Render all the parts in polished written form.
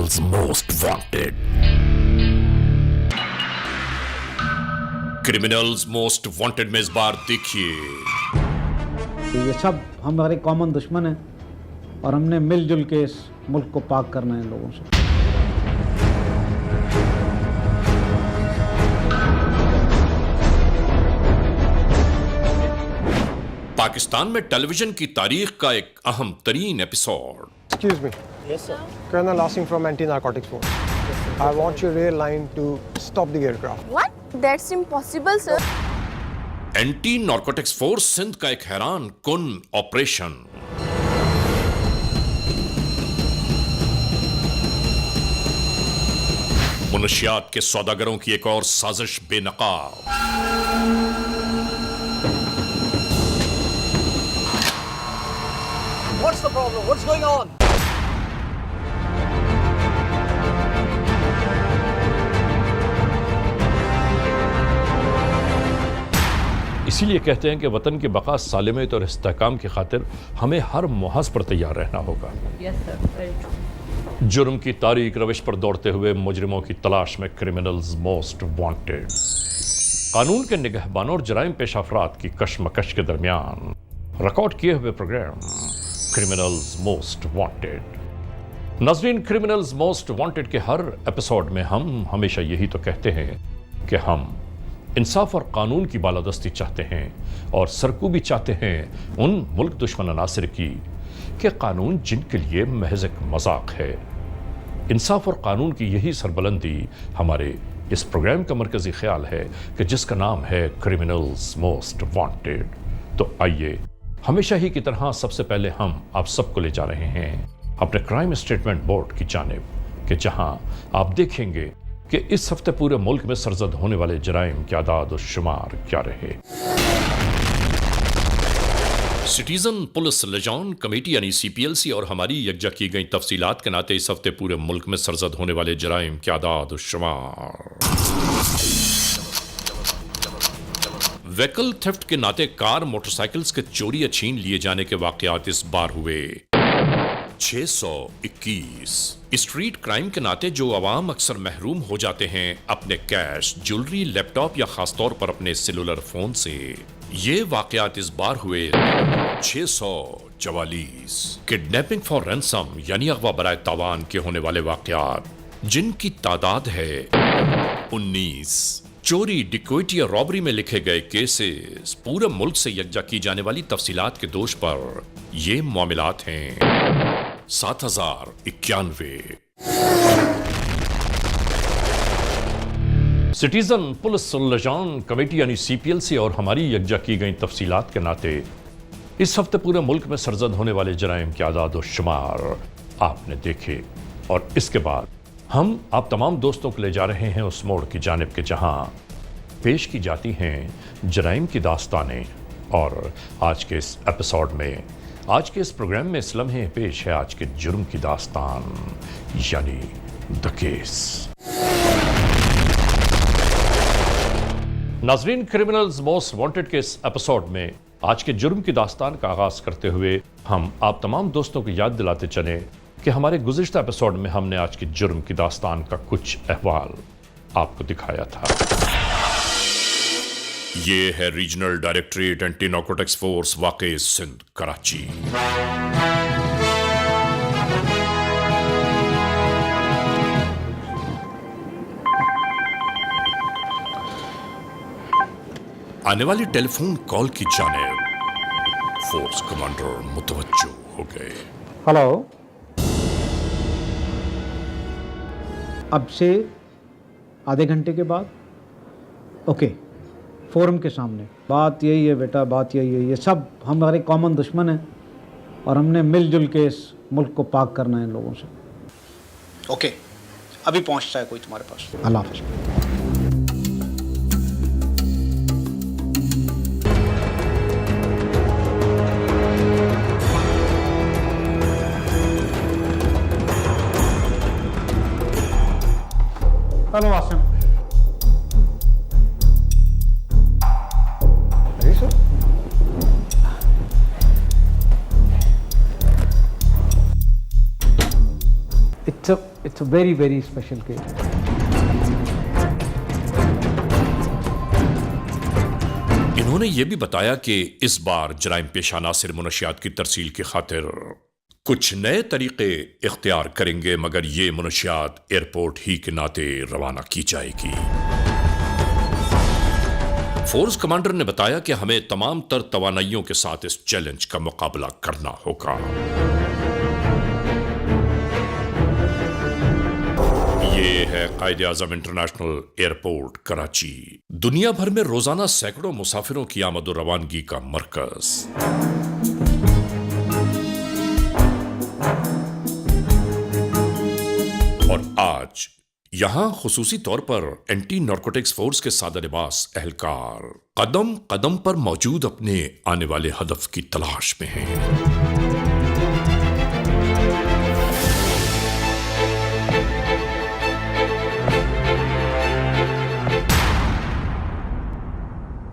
Criminals Most Wanted. Criminals most wanted में इस बार देखिए, ये सब हमारे कॉमन दुश्मन हैं और हमने मिलजुल के इस मुल्क को पाक करना है इन लोगों से। पाकिस्तान में टेलीविजन की तारीख का एक अहम तरीन episode. Excuse me. Yes, sir. Colonel Asim from Anti-Narcotics Force. I want your rail line to stop the aircraft. What? That's impossible, sir. Anti narcotics force Sindh का एक हैरान कुन ऑपरेशन। मुनशियात के सौदागरों की एक और साजिश बेनकाब। What's the problem? What's going on? इसीलिए कहते हैं कि वतन की बका सालिमियत और इस्तेहकाम की खातिर हमें हर मुहाज पर तैयार रहना होगा। Yes, sir. Very true. जुर्म की तारीक रविश पर दौड़ते हुए मुजरिमों की तलाश में क्रिमिनल्स मोस्ट वांटेड। कानून के निगहबानों और जराइम पेश अफराद की कशमकश के दरमियान रिकॉर्ड किए हुए प्रोग्राम क्रिमिनल्स मोस्ट वांटेड। नाज़रीन, क्रिमिनल्स मोस्ट वांटेड के हर एपिसोड में हम हमेशा यही तो कहते हैं कि हम इंसाफ और कानून की बालादस्ती चाहते हैं और सरकूबी चाहते हैं उन मुल्क दुश्मन अनासिर की कि कानून जिनके लिए महज एक मजाक है। इंसाफ और कानून की यही सरबलंदी हमारे इस प्रोग्राम का मरकजी ख्याल है कि जिसका नाम है क्रिमिनल्स मोस्ट वांटेड। तो आइए, हमेशा ही की तरह सबसे पहले हम आप सबको ले जा रहे हैं अपने क्राइम स्टेटमेंट बोर्ड की जानिब कि जहां आप देखेंगे कि इस हफ्ते पूरे मुल्क में सरजद होने वाले जराइम के आदाद और शुमार क्या रहे। सिटीजन पुलिस लिजान कमेटी यानी CPLC और हमारी यकजा की गई तफसीलात के नाते इस हफ्ते पूरे मुल्क में सरजद होने वाले जराइम के आदाद और शुमार। व्हीकल थेफ्ट के नाते कार मोटरसाइकिल्स के चोरी या छीन लिए जाने के वाकयात इस बार हुए 621। स्ट्रीट क्राइम के नाते जो अवाम अक्सर महरूम हो जाते हैं अपने कैश, ज्वेलरी, लैपटॉप या खासतौर पर अपने सेलुलर फोन से, ये वाकयात इस बार हुए 644। किडनैपिंग फॉर रैंसम यानी अगवा बराए तावान के होने वाले वाकयात जिनकी तादाद है 19। चोरी, डिकोइटी और रॉबरी में लिखे गए केसेस पूरे मुल्क से यकजा की जाने वाली तफसीलात के दोष पर ये मामलात हैं 7091। सिटीजन पुलिस लिजान कमेटी यानी CPLC और हमारी यकजा की गई तफसीलात के नाते इस हफ्ते पूरे मुल्क में सरजद होने वाले जराइम के आदाद और शुमार आपने देखे और इसके बाद हम आप तमाम दोस्तों को ले जा रहे हैं उस मोड़ की जानिब के जहां पेश की जाती हैं जराइम की दास्तानें। और आज के इस एपिसोड में, आज के इस प्रोग्राम में इस लम्हे पेश है आज के जुर्म की दास्तान यानी द केस। नाजरीन, क्रिमिनल्स मोस्ट वांटेड के इस एपिसोड में आज के जुर्म की दास्तान का आगाज करते हुए हम आप तमाम दोस्तों को याद दिलाते चले कि हमारे गुज़िश्ता एपिसोड में हमने आज की जुर्म की दास्तान का कुछ अहवाल आपको दिखाया था। ये है regional directorate anti narcotics force वाक़े सिंध कराची। आने वाली टेलीफोन कॉल की जानिब फोर्स कमांडर मुतवज्जो हो गए। हेलो, अब से आधे घंटे के बाद ओके, फोरम के सामने। बात यही है बेटा, बात यही है, ये सब हमारे कॉमन दुश्मन हैं और हमने मिलजुल के इस मुल्क को पाक करना है इन लोगों से। ओके, अभी पहुंचता है कोई तुम्हारे पास। अल्लाह हाफ़िज़। Hello Asim. Ready, sir? it's a very, very special case. इन्होंने ये भी बताया कि इस बार जराइम पेशा नासिर मुनशियात की तरसील की खातिर कुछ नए तरीके इख्तियार करेंगे, मगर ये मुनशियात एयरपोर्ट ही के नाते रवाना की जाएगी। फोर्स कमांडर ने बताया कि हमें तमाम तर तवानाइयों के साथ इस चैलेंज का मुकाबला करना होगा। ये है कायद-ए-आज़म इंटरनेशनल एयरपोर्ट कराची, दुनिया भर में रोजाना सैकड़ों मुसाफिरों की आमद और रवानगी का मरकज। और आज यहां खुसूसी तौर पर एंटी नारकोटिक्स फोर्स के सादा लिबास एहलकार कदम कदम पर मौजूद अपने आने वाले हदफ की तलाश में हैं।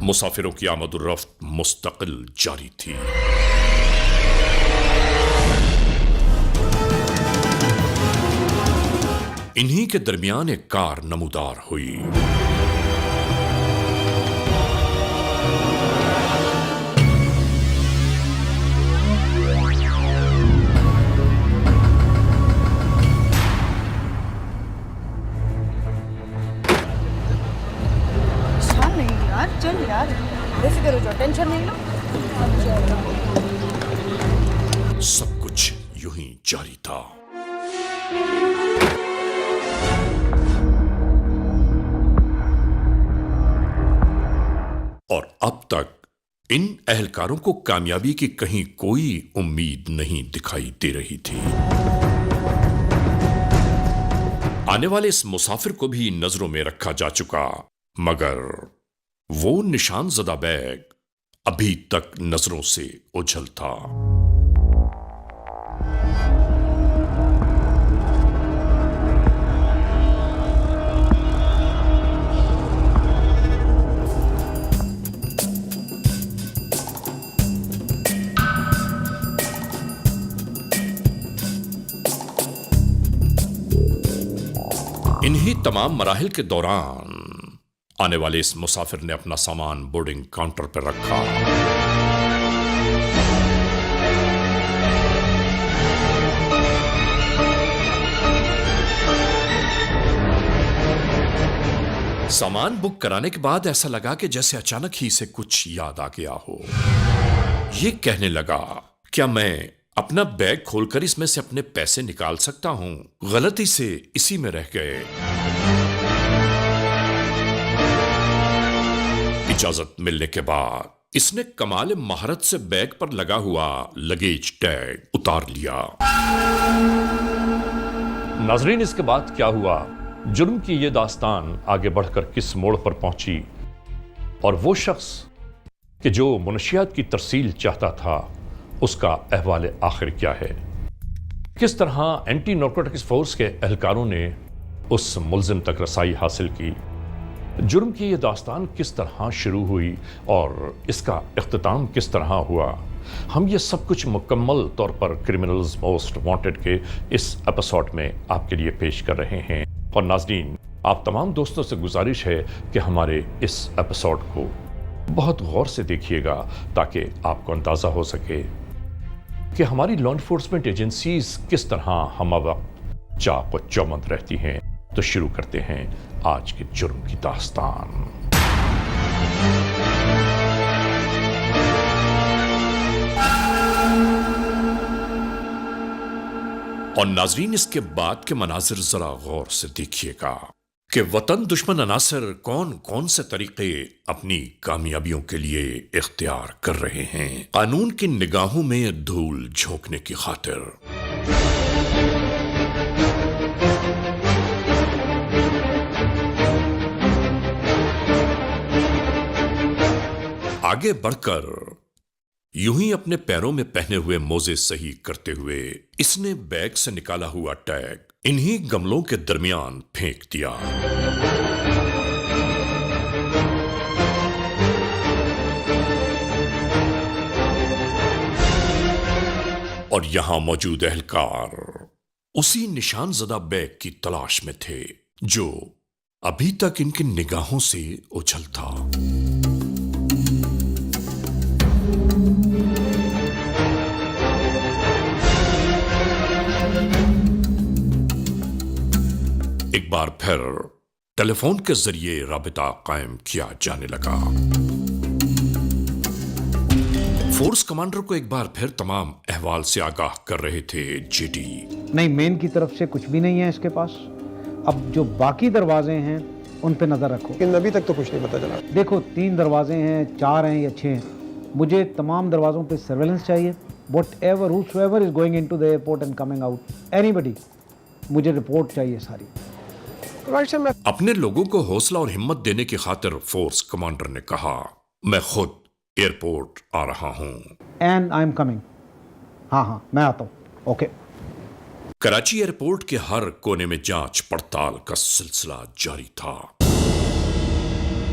मुसाफिरों की आमद और रफ्त मुस्तकिल जारी थी। इन्हीं के दरमियान एक कार नमूदार हुई। चल यार, बेफिक्र हो जाओ, टेंशन नहीं लो। सब कुछ यूं ही जारी था। और अब तक इन एहलकारों को कामयाबी की कहीं कोई उम्मीद नहीं दिखाई दे रही थी। आने वाले इस मुसाफिर को भी नजरों में रखा जा चुका, मगर वो निशान ज़दा बैग अभी तक नजरों से ओझल था। इन्हीं तमाम मराहिल के दौरान आने वाले इस मुसाफिर ने अपना सामान बोर्डिंग काउंटर पर रखा। सामान बुक कराने के बाद ऐसा लगा कि जैसे अचानक ही इसे कुछ याद आ गया हो। ये कहने लगा, क्या मैं अपना बैग खोलकर इसमें से अपने पैसे निकाल सकता हूं? गलती से इसी में रह गए। इजाजत मिलने के बाद इसने कमाल महारत से बैग पर लगा हुआ लगेज टैग उतार लिया। नाजरीन, इसके बाद क्या हुआ, जुर्म की यह दास्तान आगे बढ़कर किस मोड़ पर पहुंची, और वो शख्स कि जो मुनशियात की तरसील चाहता था, उसका अहवाल आखिर क्या है? किस तरह एंटी नारकोटिक्स फोर्स के एहलकारों ने उस मुल्जिम तक रसाई हासिल की? जुर्म की यह दास्तान किस तरह शुरू हुई और इसका इख्तिताम किस तरह हुआ? हम ये सब कुछ मुकम्मल तौर पर क्रिमिनल्स मोस्ट वांटेड के इस एपिसोड में आपके लिए पेश कर रहे हैं। और नाज़रीन, आप तमाम दोस्तों से गुजारिश है कि हमारे इस एपिसोड को बहुत गौर से देखिएगा, ताकि आपको अंदाज़ा हो सके कि हमारी लॉ एनफोर्समेंट एजेंसीज किस तरह हम वक्त चाक और चौबंद रहती हैं। तो शुरू करते हैं आज के जुर्म की दास्तान। और नाजरीन, इसके बाद के मनाजिर जरा गौर से देखिएगा कि वतन दुश्मन अनासर कौन कौन से तरीके अपनी कामयाबियों के लिए इख्तियार कर रहे हैं, कानून की निगाहों में धूल झोंकने की खातिर। आगे बढ़कर यूं ही अपने पैरों में पहने हुए मोजे सही करते हुए इसने बैग से निकाला हुआ टैग इन्हीं गमलों के दरमियान फेंक दिया। और यहां मौजूद एहलकार उसी निशानजदा बैग की तलाश में थे जो अभी तक इनकी निगाहों से ओझल था। एक बार फिर टेलीफोन के जरिए राबिता कायम किया जाने लगा। फोर्स कमांडर को एक बार फिर तमाम अहवाल से आगाह कर रहे थे जेडी। नहीं, मेन की तरफ से कुछ भी नहीं है इसके पास। अब जो बाकी दरवाजे हैं उन पे नज़र रखो। लेकिन अभी तक तो कुछ नहीं पता चला। देखो, 3 दरवाजे हैं, 4 हैं या 6 हैं। मुझे तमाम दरवाज़ों पे सर्वेलेंस चाहिए। Whatever, whosoever is going into the airport and coming out, anybody, मुझे रिपोर्ट चाहिए सारी। राइट सर, मैं अपने लोगों को हौसला और हिम्मत देने की खातिर फोर्स कमांडर ने कहा, मैं खुद एयरपोर्ट आ रहा हूं। And I am coming. हाँ, मैं आता हूँ। ओके। कराची एयरपोर्ट के हर कोने में जांच पड़ताल का सिलसिला जारी था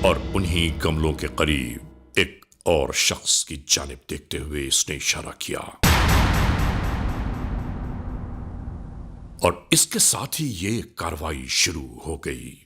और उन्हीं गमलों के करीब एक और शख्स की जानिब देखते हुए इसने इशारा किया और इसके साथ ही ये कार्रवाई शुरू हो गई।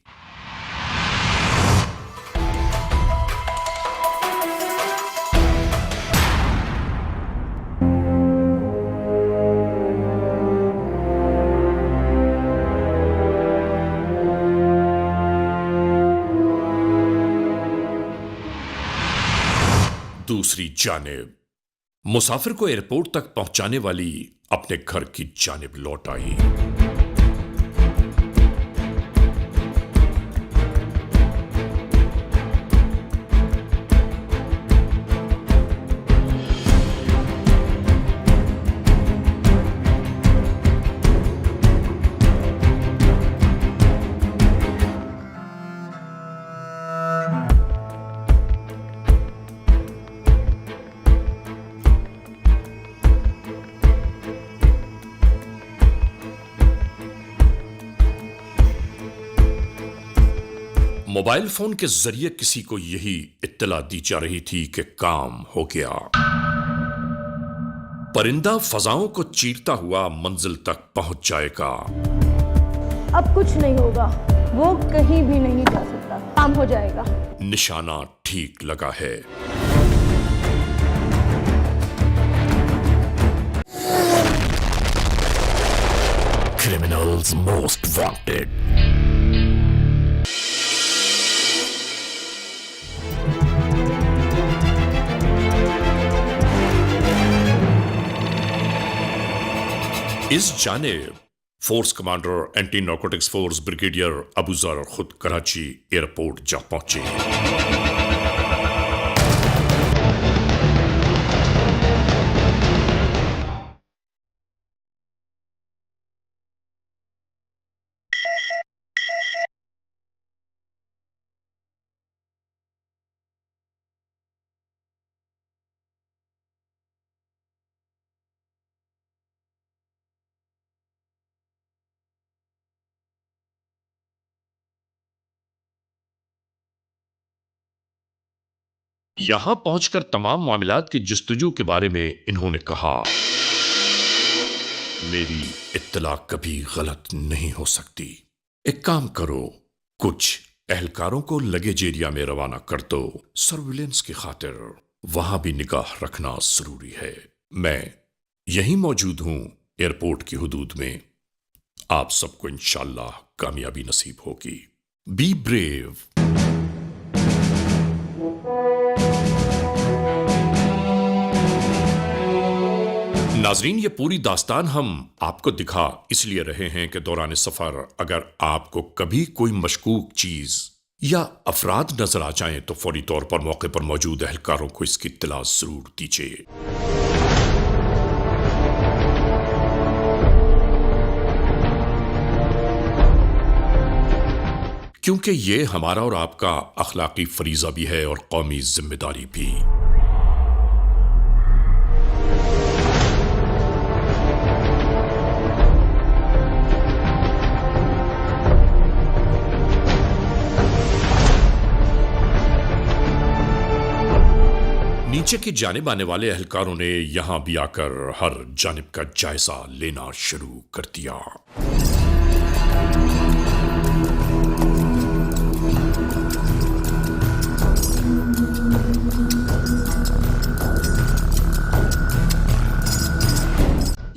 दूसरी जानिब मुसाफिर को एयरपोर्ट तक पहुंचाने वाली अपने घर की जानिब लौट आई। मोबाइल फोन के जरिए किसी को यही इत्तला दी जा रही थी कि काम हो गया। परिंदा फजाओं को चीरता हुआ मंजिल तक पहुंच जाएगा। अब कुछ नहीं होगा, वो कहीं भी नहीं जा सकता, काम हो जाएगा। निशाना ठीक लगा है। Criminals most wanted. इस जानिब force commander anti narcotics force brigadier Abuzar खुद कराची एयरपोर्ट जा पहुंचे। यहां पहुंचकर तमाम मामलात की जुस्तजू के बारे में इन्होंने कहा, मेरी इत्तला कभी गलत नहीं हो सकती। एक काम करो, कुछ एहलकारों को लगेज एरिया में रवाना कर दो। सर्विलेंस की खातिर वहां भी निगाह रखना जरूरी है। मैं यहीं मौजूद हूं एयरपोर्ट की हुदूद में। आप सबको इंशाअल्लाह कामयाबी नसीब होगी। Be brave. नाजरीन, ये पूरी दास्तान हम आपको दिखा इसलिए रहे हैं कि दौरान सफर अगर आपको कभी कोई मशकूक चीज या अफराद नजर आ जाएं तो फौरी तौर पर मौके पर मौजूद एहलकारों को इसकी इत्तला जरूर दीजिए। क्योंकि ये हमारा और आपका अखलाकी फरीजा भी है और कौमी जिम्मेदारी भी। नीचे की जानिब आने वाले एहलकारों ने यहां भी आकर हर जानिब का जायजा लेना शुरू कर दिया।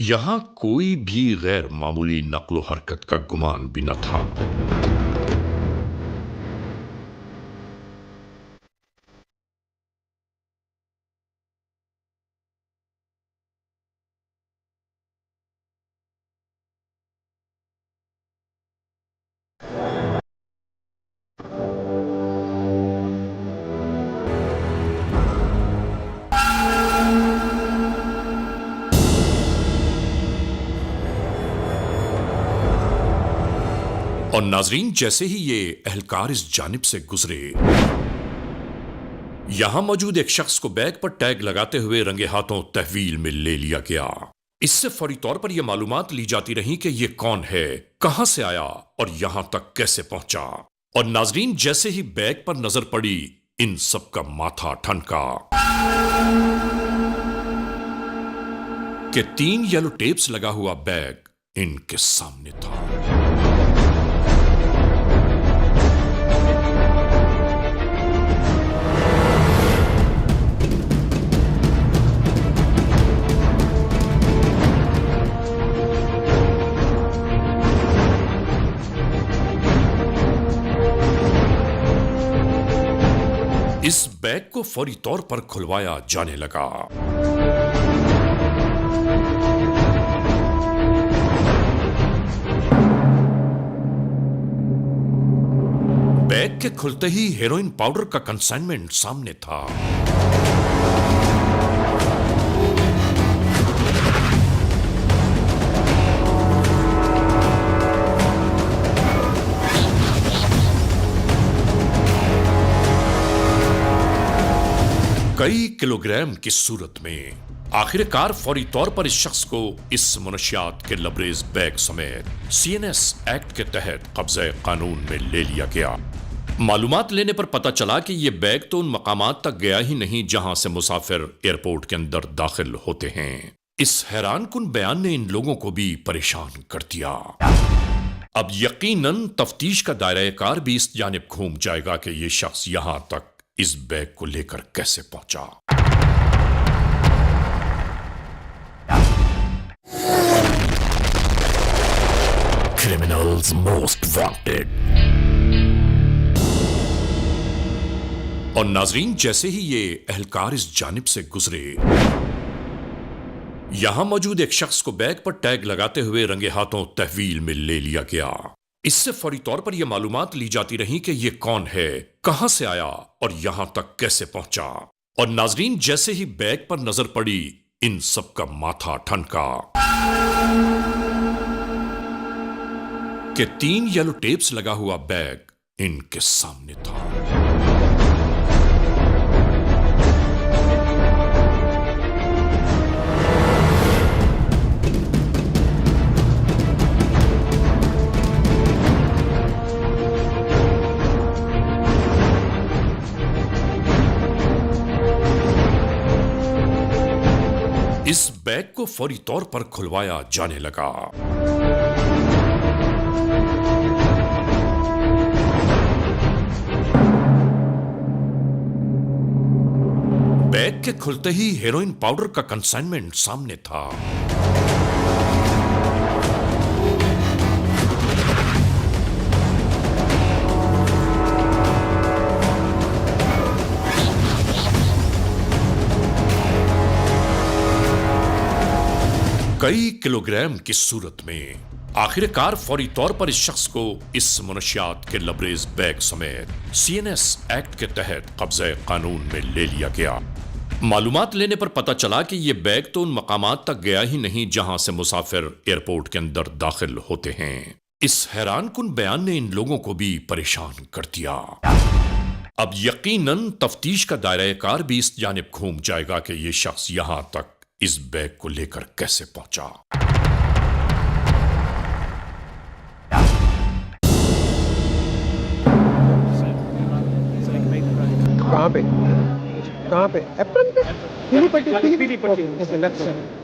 यहां कोई भी गैर मामूली नक्लो हरकत का गुमान भी न था। और नाजरीन, जैसे ही ये एहलकार इस जानिब से गुजरे, यहां मौजूद एक शख्स को बैग पर टैग लगाते हुए रंगे हाथों तहवील में ले लिया गया। इससे फौरी तौर पर यह मालूमात ली जाती रही कि यह कौन है, कहां से आया और यहां तक कैसे पहुंचा। और नाजरीन, जैसे ही बैग पर नजर पड़ी, इन सब का माथा ठनका कि 3 येलो टेप्स लगा हुआ बैग इनके सामने था। इस बैग को फौरी तौर पर खुलवाया जाने लगा। बैग के खुलते ही हेरोइन पाउडर का कंसाइनमेंट सामने था। कई किलोग्राम की सूरत में आखिरकार फौरी तौर पर इस शख्स को इस मुनशियात के लबरेज बैग समेत CNS एक्ट के तहत कब्जे कानून में ले लिया गया। मालूमात लेने पर पता चला कि यह बैग तो उन मकामात तक गया ही नहीं जहां से मुसाफिर एयरपोर्ट के अंदर दाखिल होते हैं। इस हैरानकुन बयान ने इन लोगों को भी परेशान कर दिया। अब यकीनन तफ्तीश का दायरा कार भी इस जानिब घूम जाएगा कि यह शख्स यहां तक इस बैग को लेकर कैसे पहुंचा। Criminals most wanted. और नाजरीन, जैसे ही ये एहलकार इस जानिब से गुजरे, यहां मौजूद एक शख्स को बैग पर टैग लगाते हुए रंगे हाथों तहवील में ले लिया गया। इससे फौरी तौर पर यह मालूमात ली जाती रही कि यह कौन है, कहां से आया और यहां तक कैसे पहुंचा। और नाजरीन, जैसे ही बैग पर नजर पड़ी, इन सब का माथा ठनका कि 3 येलो टेप्स लगा हुआ बैग इनके सामने था। इस बैग को फौरी तौर पर खुलवाया जाने लगा। बैग के खुलते ही हेरोइन पाउडर का कंसाइनमेंट सामने था। कई किलोग्राम की सूरत में आखिरकार फौरी तौर पर इस शख्स को इस मुनशियात के लबरेज बैग समेत CNS एक्ट के तहत कब्जे कानून में ले लिया गया। मालूमात लेने पर पता चला कि यह बैग तो उन मकामात तक गया ही नहीं जहां से मुसाफिर एयरपोर्ट के अंदर दाखिल होते हैं। इस हैरानकुन बयान ने इन लोगों को भी परेशान कर दिया। अब यकीनन तफ्तीश का दायरा कार भी इस जानिब घूम जाएगा कि यह शख्स यहां तक इस बैग को लेकर कैसे पहुंचा। कहां पे? कहाँ पे? एप्रन पे? पीली पट्टी, पीली पट्टी। Okay, left side.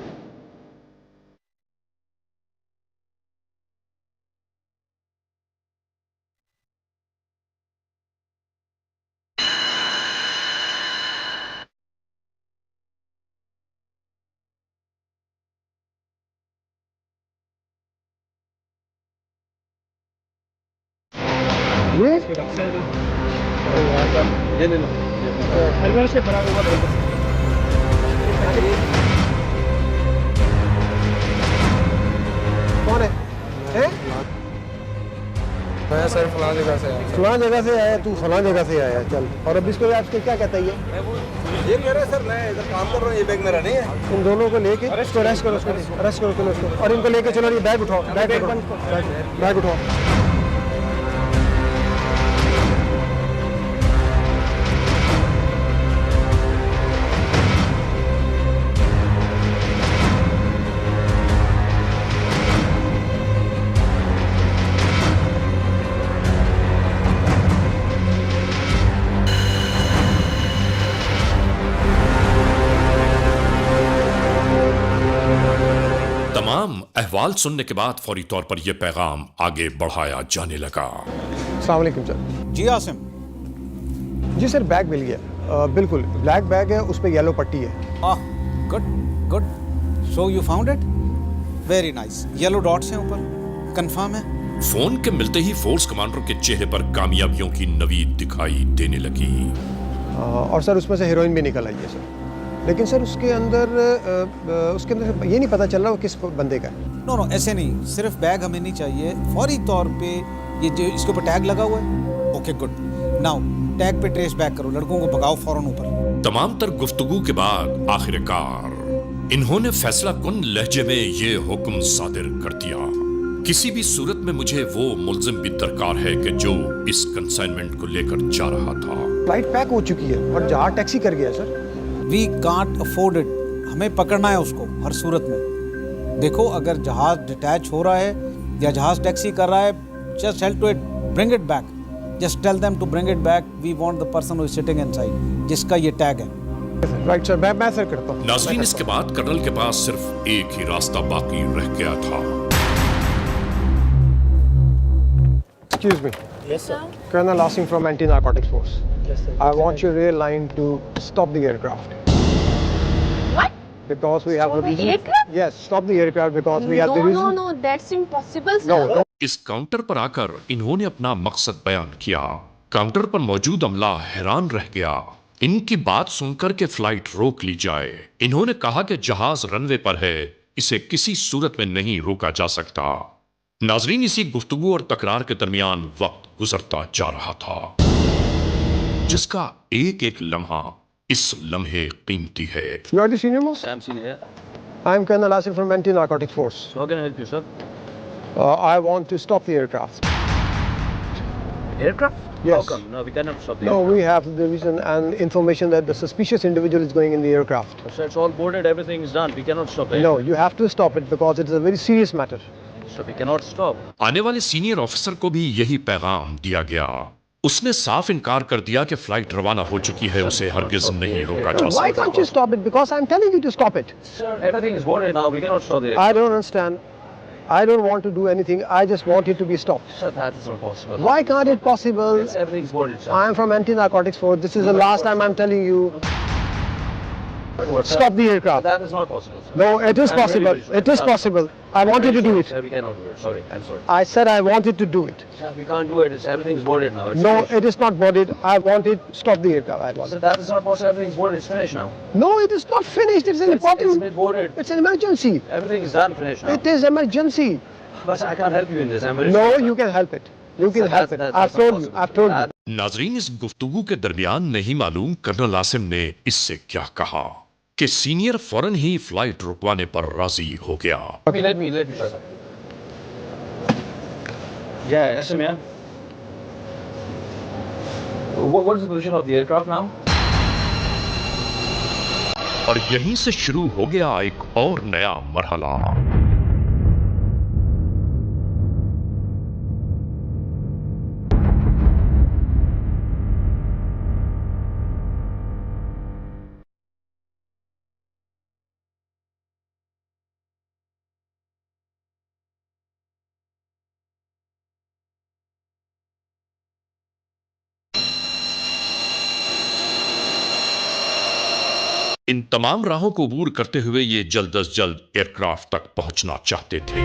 ये ले लो। अलवर से भरा हुआ कौन है? मैं सर फलां जगह से आया। फलां जगह से आया, तू फलां जगह से आया, चल। और अब इसको आपको क्या कहता है ये मेरा सर, मैं इधर काम कर रहा हूँ, ये बैग मेरा नहीं है। इन दोनों को लेके इसको अरेस्ट करो, अरेस्ट करो चलो इसको। और इनको लेके चलो, ये बैग उठाओ, बैग उठाओ। तमाम अहवाल सुनने के बाद फौरी तौर पर यह पैगाम आगे बढ़ाया जाने लगा। अस्सलाम वालेकुम सर। जी आसिम। जी सर, बैग मिल गया। बिल्कुल ब्लैक बैग है, उस पर येलो पट्टी है। Good good. So you found it? Very nice. Yellow dots हैं ऊपर, कंफर्म है? फोन के मिलते ही फोर्स कमांडर के चेहरे पर कामयाबियों की नवीद दिखाई देने लगी। और सर उसमें से हेरोइन भी निकल आई है सर। लेकिन सर उसके अंदर ये नहीं पता चल रहा वो किस बंदे का है। नो ऐसे नहीं, सिर्फ बैग हमें नहीं चाहिए, फौरी तौर पे ये जो इसके ऊपर टैग लगा हुआ है। Okay good. नाउ टैग पे ट्रेस बैक करो, लड़कों को भगाओ फौरन ऊपर। तमाम तर गुफ्तगू के बाद आखिरकार इन्होंने फैसला कुन लहजे में ये हुक्म सादिर कर दिया, किसी भी सूरत में मुझे वो मुल्जिम भी दरकार है कि जो इस कंसाइनमेंट को लेकर जा रहा था। फ्लाइट पैक हो चुकी है और जहाज टैक्सी कर गया sir. We can't afford it, हमें पकड़ना है उसको हर सूरत में। देखो अगर जहाज डिटैच हो रहा है या जहाज टैक्सी कर रहा है, just help to it, bring it back. Just tell them to bring it back. We want the person who is sitting inside, जिसका ये टैग है। राइट सर, मैं सर करता हूँ। नाज़रीन, इसके बाद कर्नल के पास सिर्फ एक ही रास्ता बाकी रह गया था। Excuse me. Yes, sir. Colonel Asim from Anti-Narcotics Force. Yes, sir. I want your rear line to stop the aircraft. What? Because we have Stop the the reason. aircraft? Yes, stop the aircraft because we have the reason. No, that's impossible, sir. No, no. इस counter पर आकर इन्होंने अपना मकसद बयान किया। Counter पर मौजूद अमला हैरान रह गया। इनकी बात सुनकर के फ्लाइट रोक ली जाए। इन्होंने कहा कि जहाज रनवे पर है, इसे किसी सूरत में नहीं रोका जा सकता। नाजरीन, इसी गुफ्तगू और तकरार के दरमियान वक्त गुजरता जा रहा था, जिसका एक एक लम्हा इस लम्हे कीमती है। You are the senior most? I'm senior. I am Colonel Asim from Anti-Narcotics Force. How can I help you, sir? I want to stop the aircraft. Aircraft? Yes. How come? No, we cannot stop the No, aircraft. we have the reason and information that the suspicious individual is going in the aircraft. Sir, it's all boarded, everything is done. We cannot stop the No, aircraft. you have to stop it because it is a very serious matter. So we cannot stop. आने वाले senior officer को भी यही पैगाम दिया गया। उसने साफ इनकार कर दिया कि फ्लाइट रवाना हो चुकी है, उसे हरगिज नहीं रोका जा Why can't you सकता। stop it? Because I'm telling you to stop it. Sir, everything is boarded now. We cannot stop the aircraft. I don't understand. I don't want to do anything. I just want it to be stopped. Sir, that is not possible. Why can't it possible? Yes, everything is boarded, sir. I am from Anti-Narcotics Force. This is the last time I'm telling you. What, sir? Stop the aircraft. That is not possible, sir. No, it is I'm very, possible. very sorry. It is possible. I want you to do it. Sir, we cannot do it. Sorry, I'm sorry. I said I wanted to do it. Sir, we can't do it. Everything is boarded now. It's No, finished. it is not boarded. I wanted stop the aircraft. I Sir, wanted. that is not possible. Everything is boarded. It's finished now. No, it is not finished. It's an It's important. been boarded. It's an emergency. Everything is done. Finished now. It is emergency. But I can't help you in this. I'm very No, sorry. you can help it. You can Sir, help it. that's I've not told you. possible. I've told you. नाजरीन, इस गुफ्तगू के दरमियान नहीं मालूम colonel Asim ने इससे क्या कहा कि सीनियर फौरन ही फ्लाइट रुकवाने पर राजी हो गया। Let me try. Yeah, SM, yeah. What is the position of the aircraft now? और यहीं से शुरू हो गया एक और नया मरहला। इन तमाम राहों को अबूर करते हुए ये जल्द अज जल्द एयरक्राफ्ट तक पहुंचना चाहते थे।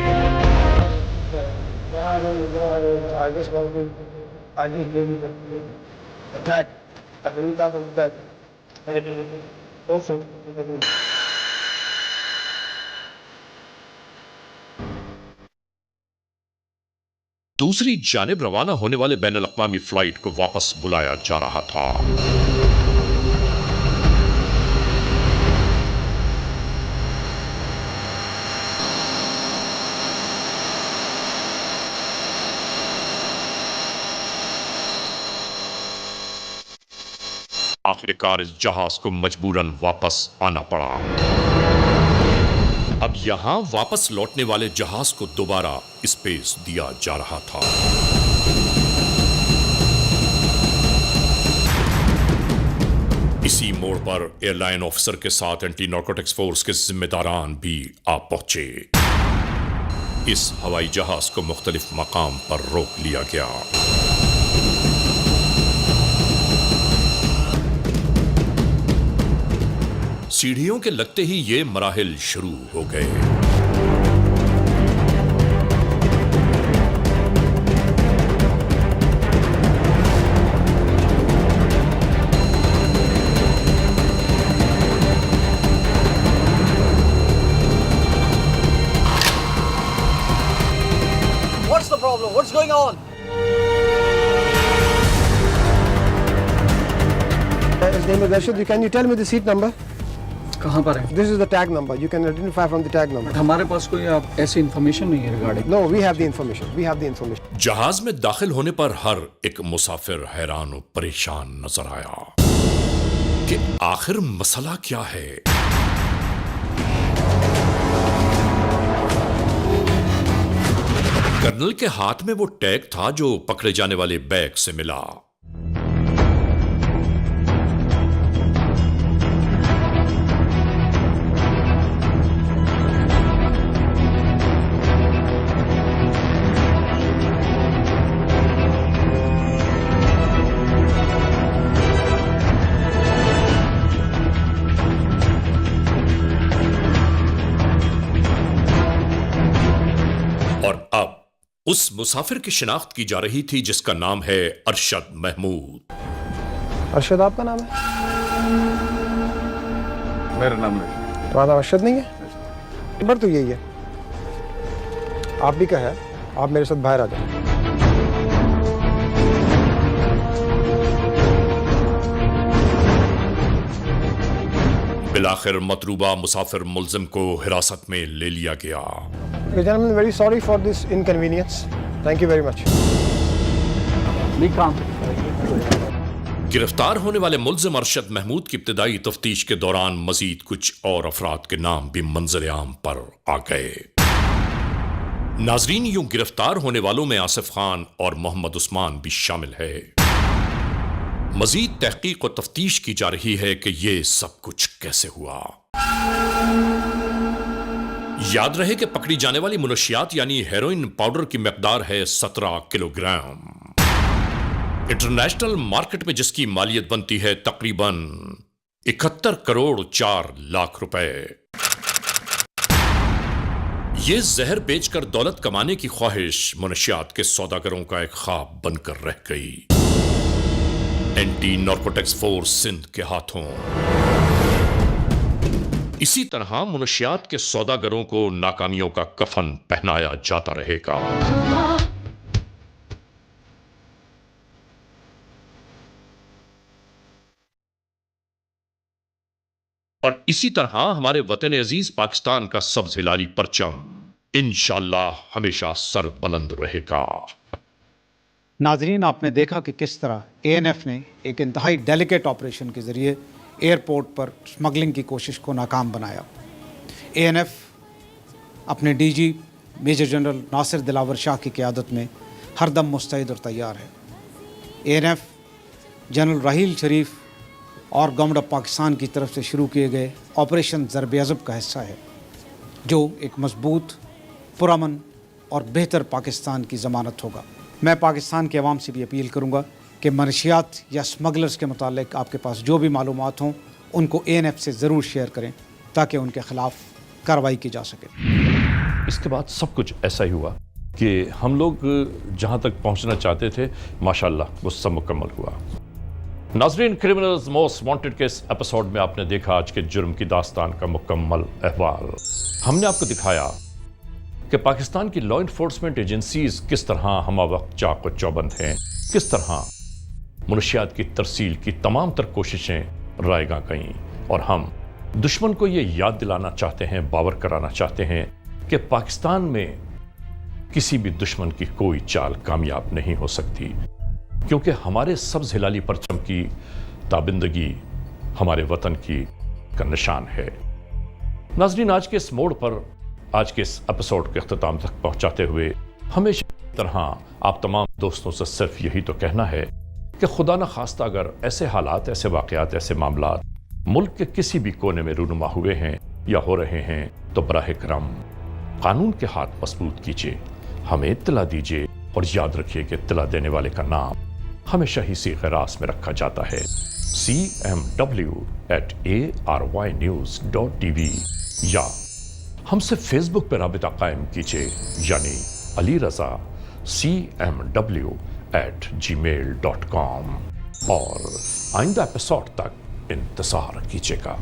दूसरी जानिब रवाना होने वाले बैनुल अक़वामी फ्लाइट को वापस बुलाया जा रहा था। आखिरकार इस जहाज को मजबूरन वापस आना पड़ा। अब यहां वापस लौटने वाले जहाज को दोबारा स्पेस दिया जा रहा था। इसी मोड़ पर एयरलाइन ऑफिसर के साथ एंटी नारकोटिक्स फोर्स के जिम्मेदारान भी आ पहुंचे। इस हवाई जहाज को मुख्तलिफ मकाम पर रोक लिया गया। सीढ़ियों के लगते ही ये मराहिल शुरू हो गए। What's the problem? What's going on? His name is Arshad. Can you tell me the seat number? कहाँ पर है? This is the tag number. You can identify from the tag number. हमारे पास कोई आप ऐसी इंफॉर्मेशन नहीं है regarding. No, we have the information. We have the information. जहाज में दाखिल होने पर हर एक मुसाफिर हैरान और परेशान नजर आया कि आखिर मसला क्या है। कर्नल के हाथ में वो टैग था जो पकड़े जाने वाले बैग से मिला। और अब उस मुसाफिर की शिनाख्त की जा रही थी जिसका नाम है अरशद महमूद। अरशद आपका नाम है? मेरा नाम नहीं। तुम्हारा नाम अरशद नहीं है? नंबर तो यही है। आप भी का है। आप मेरे साथ बाहर आ जाओ। बिलाखिर मतरूबा मुसाफिर मुल्जिम को हिरासत में ले लिया गया। Gentlemen, very sorry for this inconvenience. Thank you very much. गिरफ्तार होने वाले मुल्जिम अरशद महमूद की इब्तिदाई तफ्तीश के दौरान मजीद कुछ और अफराद के नाम भी मंजर आम पर आ गए। नाजरीन, यूं गिरफ्तार होने वालों में आसिफ खान और मोहम्मद उस्मान भी शामिल है। मजीद तहकीक और तफ्तीश की जा रही है कि यह सब कुछ कैसे हुआ। याद रहे कि पकड़ी जाने वाली मुनशियात यानी हेरोइन पाउडर की मकदार है 17 किलोग्राम। इंटरनेशनल मार्केट में जिसकी मालियत बनती है तकरीबन 71 करोड़ 4 लाख रुपए। ये जहर बेचकर दौलत कमाने की ख्वाहिश मुनशियात के सौदागरों का एक ख्वाब बनकर रह गई। एंटी नारकोटिक्स फोर्स सिंध के हाथों। इसी तरह मुनशियात के सौदागरों को नाकामियों का कफन पहनाया जाता रहेगा। और इसी तरह हमारे वतन अजीज पाकिस्तान का सब्ज हिलाली परचम इंशाअल्लाह हमेशा सर बुलंद रहेगा। नाजरीन, आपने देखा कि किस तरह एएनएफ ने एक इंतहाई डेलिकेट ऑपरेशन के ज़रिए एयरपोर्ट पर स्मगलिंग की कोशिश को नाकाम बनाया। एएनएफ अपने DG major general Nasir Dilawar Shah की क़यादत में हरदम मुस्तैद और तैयार है। एएनएफ जनरल राहील शरीफ और गवर्नमेंट ऑफ पाकिस्तान की तरफ से शुरू किए गए ऑपरेशन ज़रब-ए-अज़ब का हिस्सा है, जो एक मजबूत, पुरअमन और बेहतर पाकिस्तान की ज़मानत होगा। मैं पाकिस्तान के अवाम से भी अपील करूँगा कि मनशियात या स्मगलर्स के मुतालिक आपके पास जो भी मालूमात हों उनको ANF से ज़रूर शेयर करें ताकि उनके ख़िलाफ़ कार्रवाई की जा सके। इसके बाद सब कुछ ऐसा ही हुआ कि हम लोग जहां तक पहुंचना चाहते थे माशाल्लाह वो सब मुकम्मल हुआ। नाज़रीन, क्रिमिनल्स मोस्ट वांटेड के इस एपिसोड में आपने देखा आज के जुर्म की दास्तान का मुकम्मल अहवाल। हमने आपको दिखाया कि पाकिस्तान की लॉ इन्फोर्समेंट एजेंसीज किस तरह हम वक्त चाक व चौबंद हैं, किस तरह मुनशियात की तरसील की तमाम तर कोशिशें रायगा गईं, और हम दुश्मन को ये याद दिलाना चाहते हैं, बावर कराना चाहते हैं कि पाकिस्तान में किसी भी दुश्मन की कोई चाल कामयाब नहीं हो सकती, क्योंकि हमारे सब्ज़ हिलाली परचम की ताबिंदगी हमारे वतन की का निशान है। नाज़रीन, आज के इस मोड़ पर आज के इस एपिसोड के अख्ताम तक पहुंचाते हुए हमेशा की तरह आप तमाम दोस्तों से सिर्फ यही तो कहना है कि खुदा न खास्ता अगर ऐसे हालात, ऐसे वाक़यात, ऐसे मामलात मुल्क के किसी भी कोने में रूनुमा हुए हैं या हो रहे हैं तो बराह करम कानून के हाथ मजबूत कीजिए, हमें इत्तला दीजिए, और याद रखिए कि इत्तला देने वाले का नाम हमेशा ही सीग़े रास में रखा जाता है, cmw@arynews.tv, या हमसे फेसबुक पर राबिता कायम कीजिए, यानी अली रज़ा cmw@gmail.com, और आइंदा एपिसोड तक इंतजार कीजिएगा।